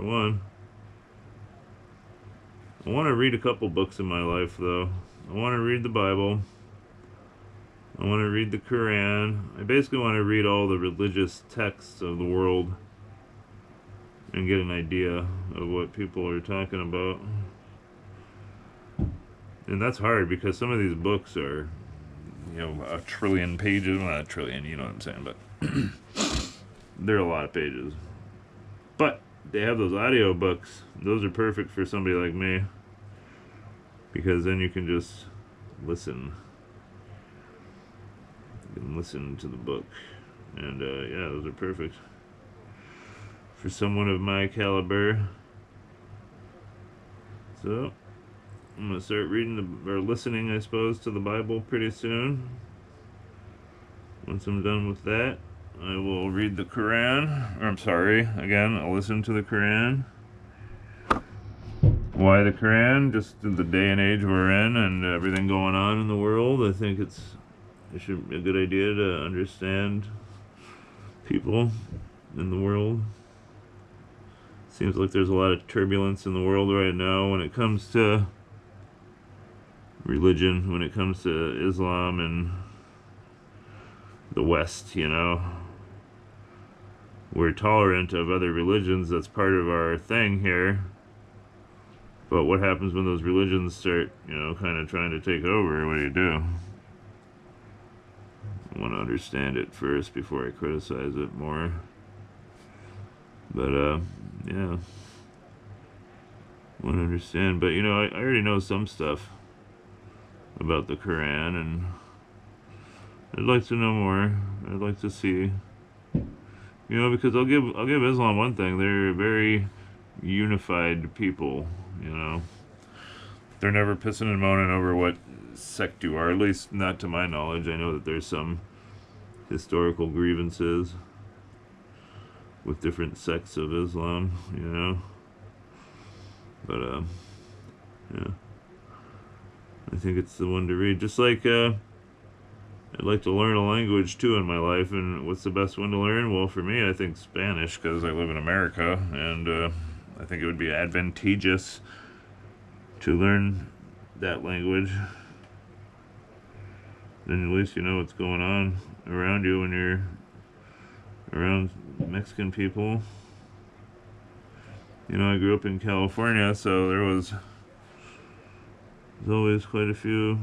one. I want to read a couple books in my life, though. I want to read the Bible. I want to read the Quran. I basically want to read all the religious texts of the world and get an idea of what people are talking about. And that's hard because some of these books are, you know, a trillion pages. Well, not a trillion, you know what I'm saying, but they're a lot of pages. But they have those audio books. Those are perfect for somebody like me because then you can just listen. You can listen to the book. And yeah, those are perfect for someone of my caliber. So I'm gonna start reading or listening, I suppose, to the Bible pretty soon. Once I'm done with that, I will read the Quran. Or I'm sorry, again, I'll listen to the Quran. Why the Quran? Just the day and age we're in and everything going on in the world. I think it should be a good idea to understand people in the world. Seems like there's a lot of turbulence in the world right now when it comes to religion, when it comes to Islam and the West, you know. We're tolerant of other religions, that's part of our thing here. But what happens when those religions start, you know, kind of trying to take over? What do? I want to understand it first before I criticize it more. But, yeah. I want to understand. But, you know, I already know some stuff about the Quran, and I'd like to know more. I'd like to see. You know, because I'll give Islam one thing. They're very unified people, you know. They're never pissing and moaning over what sect you are, at least not to my knowledge. I know that there's some historical grievances with different sects of Islam, you know. But, yeah. I think it's the one to read. Just like, I'd like to learn a language, too, in my life. And what's the best one to learn? Well, for me, I think Spanish, because I live in America. And I think it would be advantageous to learn that language. Then at least you know what's going on around you when you're around Mexican people. You know, I grew up in California, so there's always quite a few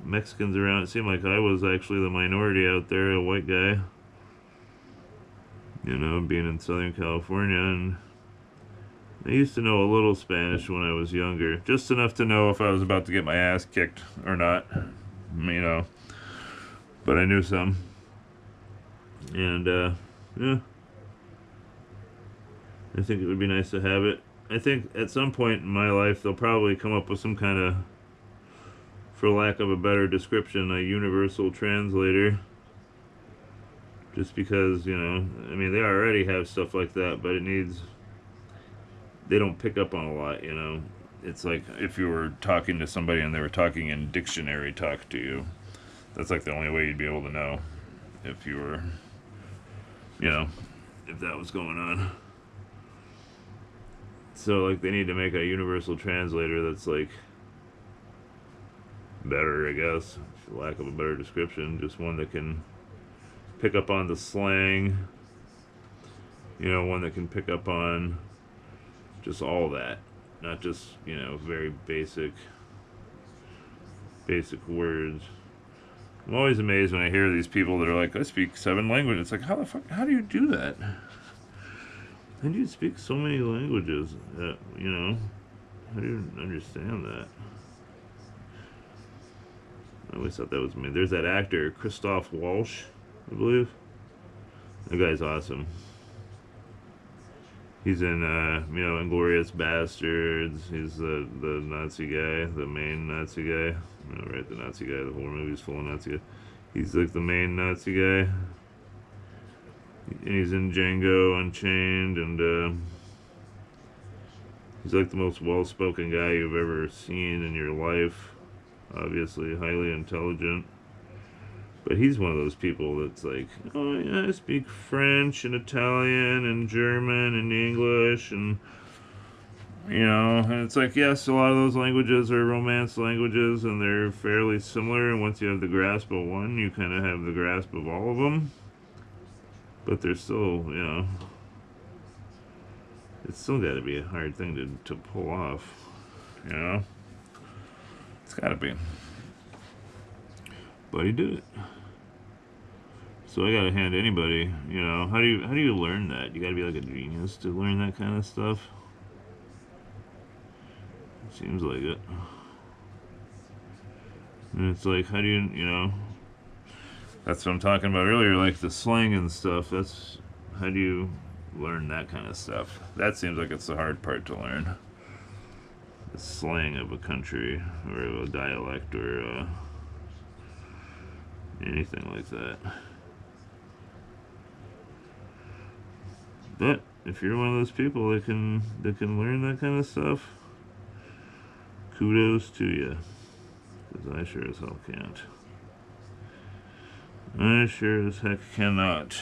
Mexicans around. It seemed like I was actually the minority out there, a white guy. You know, being in Southern California, and I used to know a little Spanish when I was younger. Just enough to know if I was about to get my ass kicked or not. You know. But I knew some. And, yeah. I think it would be nice to have it. I think at some point in my life, they'll probably come up with some kind of, for lack of a better description, a universal translator. Just because, you know, I mean, they already have stuff like that, but they don't pick up on a lot, you know. It's like if you were talking to somebody and they were talking in dictionary talk to you. That's like the only way you'd be able to know if you were, you know, if that was going on. So, like, they need to make a universal translator that's, like, better, I guess, for lack of a better description. Just one that can pick up on the slang, you know, one that can pick up on just all that. Not just, you know, very basic words. I'm always amazed when I hear these people that are like, I speak 7 languages. It's like, how the fuck, how do you do that? How do you speak so many languages? You know, how do you understand that? I always thought that was me. There's that actor, Christoph Waltz, I believe. That guy's awesome. He's in, you know, Inglourious Bastards. He's the Nazi guy, the main Nazi guy. No, right, the Nazi guy. The whole movie's full of Nazi guy. He's like the main Nazi guy. And he's in Django Unchained, and he's like the most well-spoken guy you've ever seen in your life. Obviously, highly intelligent. But he's one of those people that's like, oh yeah, I speak French and Italian and German and English and You know, and it's like, yes, a lot of those languages are Romance languages, and they're fairly similar, and once you have the grasp of one, you kind of have the grasp of all of them. But they're still, you know, it's still got to be a hard thing to pull off, you know? It's got to be. But he did it. So I gotta hand anybody, you know, how do you learn that? You gotta be like a genius to learn that kind of stuff. Seems like it. And it's like, how do you know, that's what I'm talking about earlier, like the slang and stuff. That's, how do you learn that kind of stuff? That seems like it's the hard part to learn. The slang of a country, or a dialect, or anything like that. But if you're one of those people that can learn that kind of stuff, kudos to you. Because I sure as hell can't. I sure as heck cannot.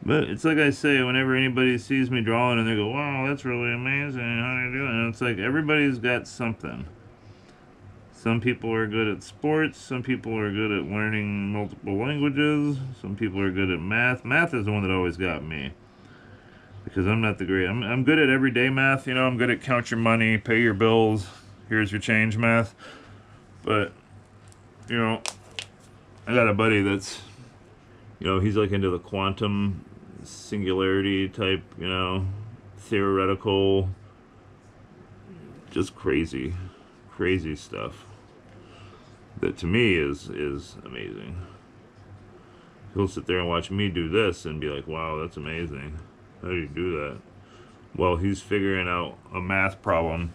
But it's like I say, whenever anybody sees me drawing and they go, wow, that's really amazing, how do you do it? And it's like, everybody's got something. Some people are good at sports, some people are good at learning multiple languages, some people are good at math. Math is the one that always got me. Because I'm not the great, I'm good at everyday math, you know, I'm good at count your money, pay your bills, here's your change math. But, you know, I got a buddy that's, you know, he's like into the quantum singularity type, you know, theoretical, just crazy stuff. That to me is amazing. He'll sit there and watch me do this and be like, wow, that's amazing. How do you do that? Well, he's figuring out a math problem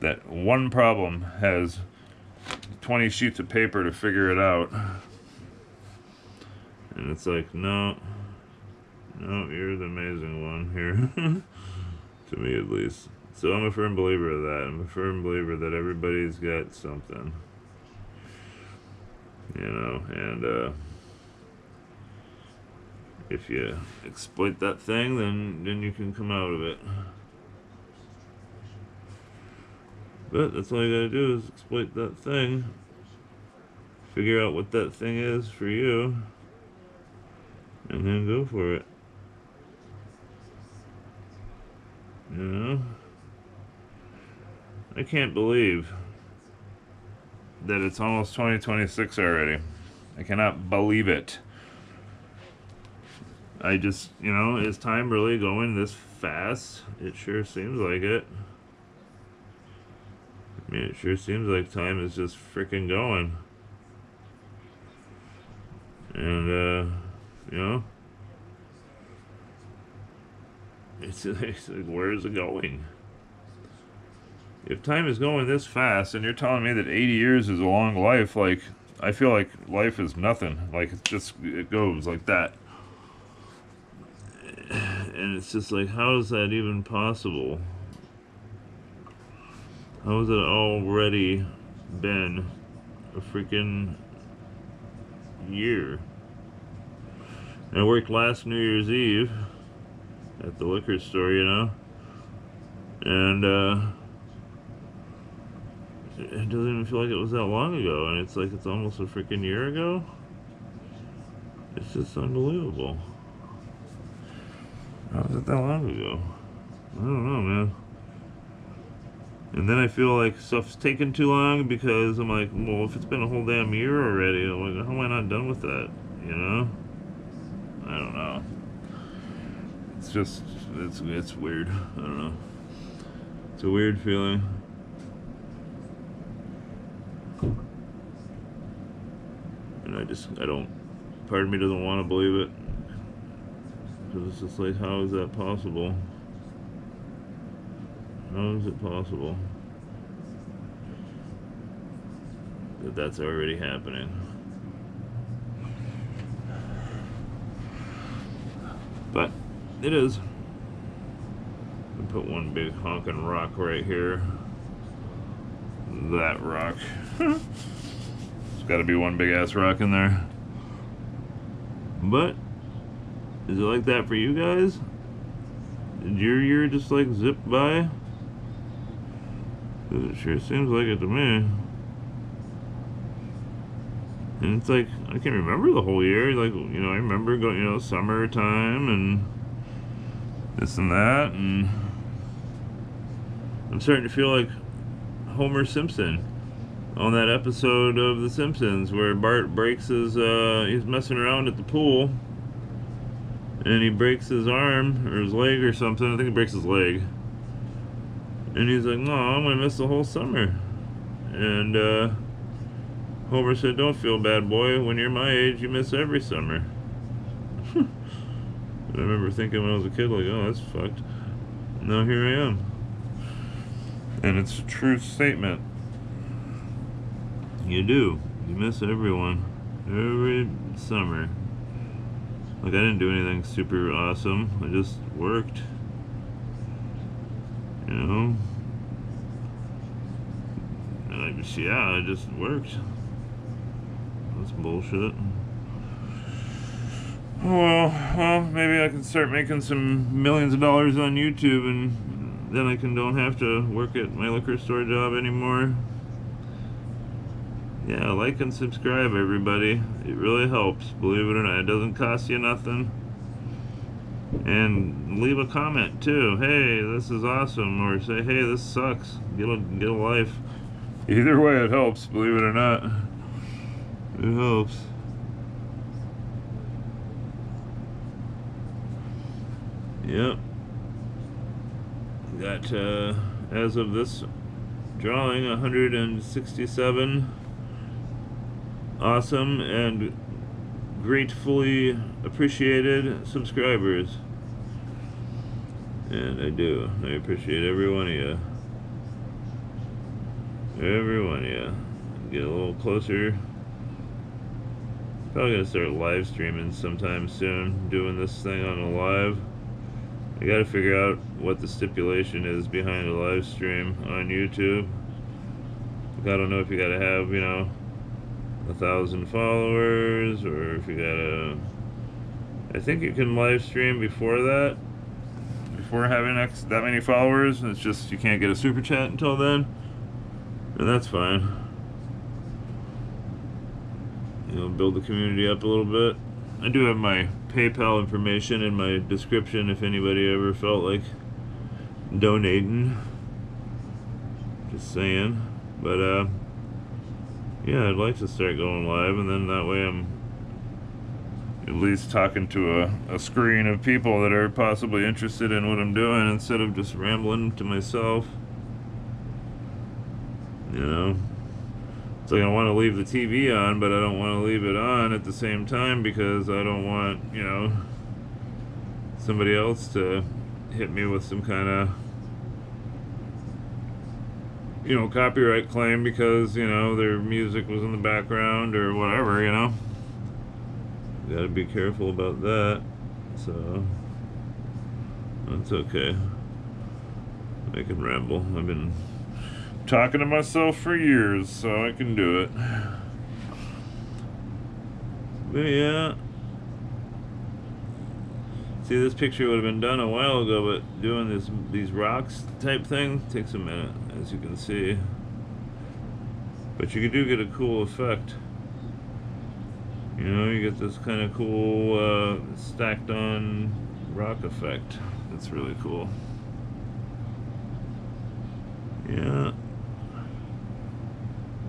that one problem has 20 sheets of paper to figure it out. And it's like, no, you're the amazing one here. To me, at least. So I'm a firm believer of that. I'm a firm believer that everybody's got something. You know, and if you exploit that thing, then you can come out of it. But that's all you gotta do is exploit that thing. Figure out what that thing is for you. And then go for it. You know? I can't believe that it's almost 2026 already. I cannot believe it. I just, you know, is time really going this fast? It sure seems like it. I mean, it sure seems like time is just freaking going. And, you know, it's like, where is it going? If time is going this fast, and you're telling me that 80 years is a long life, like, I feel like life is nothing. Like, it goes like that. And it's just like, how is that even possible? How has it already been a freaking year? I worked last New Year's Eve at the liquor store, you know, and it doesn't even feel like it was that long ago, and it's like it's almost a freaking year ago. It's just unbelievable. How was it that long ago? I don't know, man. And then I feel like stuff's taking too long because I'm like, well, if it's been a whole damn year already, I'm like, how am I not done with that? You know? I don't know. It's just, it's weird. I don't know. It's a weird feeling. And I don't, part of me doesn't want to believe it. Because it's just like, how is that possible? How is it possible that that's already happening? But it is. I put one big honking rock right here. That rock. There's got to be one big ass rock in there. But is it like that for you guys? Did your year just like zip by? It sure seems like it to me. And it's like, I can remember the whole year. Like, you know, I remember going, you know, summertime and this and that. And I'm starting to feel like Homer Simpson on that episode of The Simpsons where Bart breaks his, he's messing around at the pool. And he breaks his arm or his leg or something. I think he breaks his leg. And he's like, no, I'm going to miss the whole summer. And, Homer said, don't feel bad, boy. When you're my age, you miss every summer. I remember thinking when I was a kid, like, oh, that's fucked. Now here I am. And it's a true statement. You do. You miss everyone. Every summer. Like, I didn't do anything super awesome. I just worked. You know? And I just worked. That's bullshit. Well, maybe I can start making some millions of dollars on YouTube, and then I don't have to work at my liquor store job anymore. Yeah, like and subscribe, everybody. It really helps, believe it or not. It doesn't cost you nothing. And leave a comment too. Hey, this is awesome, or say, hey, this sucks. Get a life. Either way, it helps, believe it or not. It helps. Yep. Got, as of this drawing, 167 awesome and gratefully appreciated subscribers. And I appreciate every one of you. Every one of you. Get a little closer. Probably gonna start live streaming sometime soon, doing this thing on a live. I gotta figure out what the stipulation is behind a live stream on YouTube. I don't know if you gotta have, you know, 1,000 followers, or if you gotta... I think you can live stream before that, before having that many followers. It's just you can't get a super chat until then, and that's fine. You know, build the community up a little bit. I do have my PayPal information in my description if anybody ever felt like donating. Just saying. But yeah, I'd like to start going live, and then that way I'm at least talking to a screen of people that are possibly interested in what I'm doing instead of just rambling to myself. You know? It's like I want to leave the TV on, but I don't want to leave it on at the same time because I don't want, you know, somebody else to hit me with some kind of, you know, copyright claim because, you know, their music was in the background or whatever, you know. You gotta be careful about that. So, that's okay. I can ramble. I've been talking to myself for years, so I can do it. But yeah, see, this picture would have been done a while ago, but doing these rocks type thing takes a minute, as you can see. But you do get a cool effect. You know, you get this kind of cool stacked on rock effect. That's really cool. Yeah.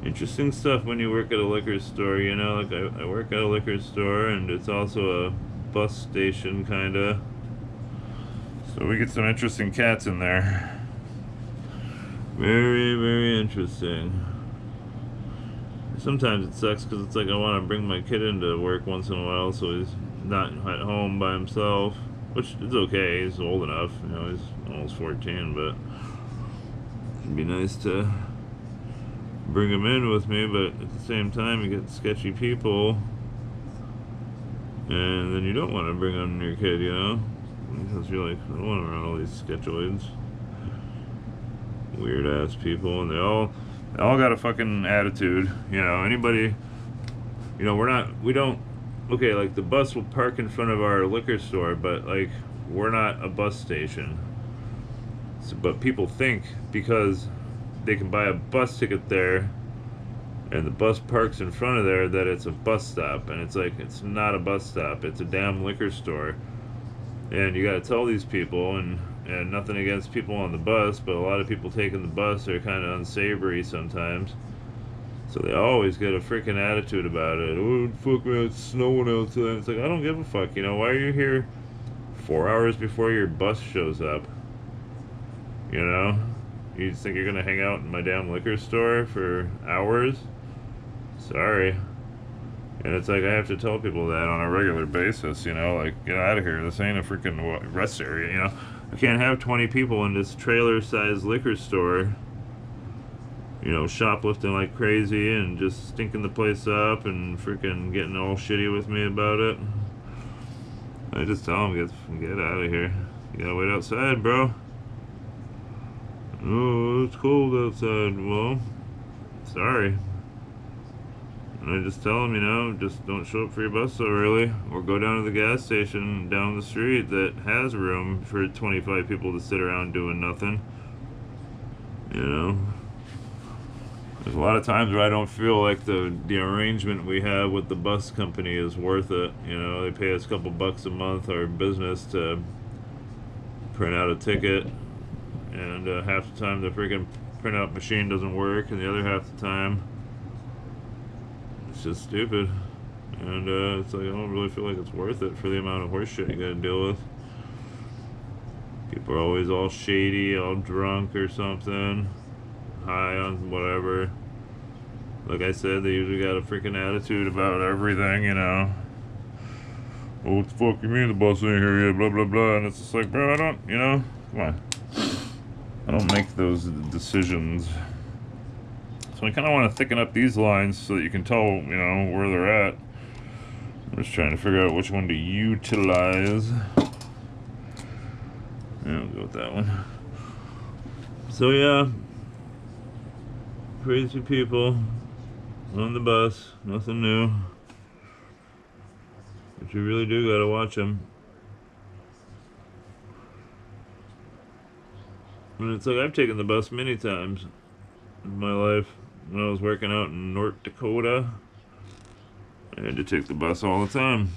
Interesting stuff when you work at a liquor store, you know, like I work at a liquor store, and it's also a bus station, kinda. So we get some interesting cats in there. Very, very interesting. Sometimes it sucks because it's like I want to bring my kid into work once in a while so he's not at home by himself, which is okay, he's old enough, you know, he's almost 14, but it'd be nice to bring him in with me, but at the same time you get sketchy people, and then you don't want to bring on your kid, you know, because you're like, I don't want him around all these sketchoids, weird ass people, and they all got a fucking attitude, you know. Anybody, you know, we don't, okay, like the bus will park in front of our liquor store, but like we're not a bus station. So, but people think because they can buy a bus ticket there and the bus parks in front of there that it's a bus stop, and it's like it's not a bus stop, it's a damn liquor store. And you gotta tell these people, and nothing against people on the bus, but a lot of people taking the bus are kind of unsavory sometimes, so they always get a freaking attitude about it. Oh fuck man, it's snowing outside. It's like, I don't give a fuck, you know. Why are you here 4 hours before your bus shows up? You know, you think you're gonna hang out in my damn liquor store for hours? Sorry. And it's like I have to tell people that on a regular basis, you know, like, get out of here. This ain't a freaking rest area, you know. I can't have 20 people in this trailer-sized liquor store, you know, shoplifting like crazy and just stinking the place up and freaking getting all shitty with me about it. I just tell them, get out of here. You gotta wait outside, bro. Oh, it's cold outside. Well, sorry. And I just tell them, you know, just don't show up for your bus so early, or go down to the gas station down the street that has room for 25 people to sit around doing nothing. You know, there's a lot of times where I don't feel like the arrangement we have with the bus company is worth it. You know, they pay us a couple bucks a month, our business, to print out a ticket, and half the time the freaking printout machine doesn't work, and the other half the time it's just stupid. And it's like, I don't really feel like it's worth it for the amount of horse shit you gotta deal with. People are always all shady, all drunk or something, high on whatever. Like I said, they usually got a freaking attitude about everything, you know. Oh, what the fuck you mean the bus ain't here yet, blah blah blah. And it's just like, bro, I don't, you know, come on. I don't make those decisions. So I kind of want to thicken up these lines so that you can tell, you know, where they're at. I'm just trying to figure out which one to utilize. Yeah, we'll go with that one. So yeah, crazy people on the bus, nothing new. But you really do gotta watch them. And it's like, I've taken the bus many times in my life. When I was working out in North Dakota, I had to take the bus all the time.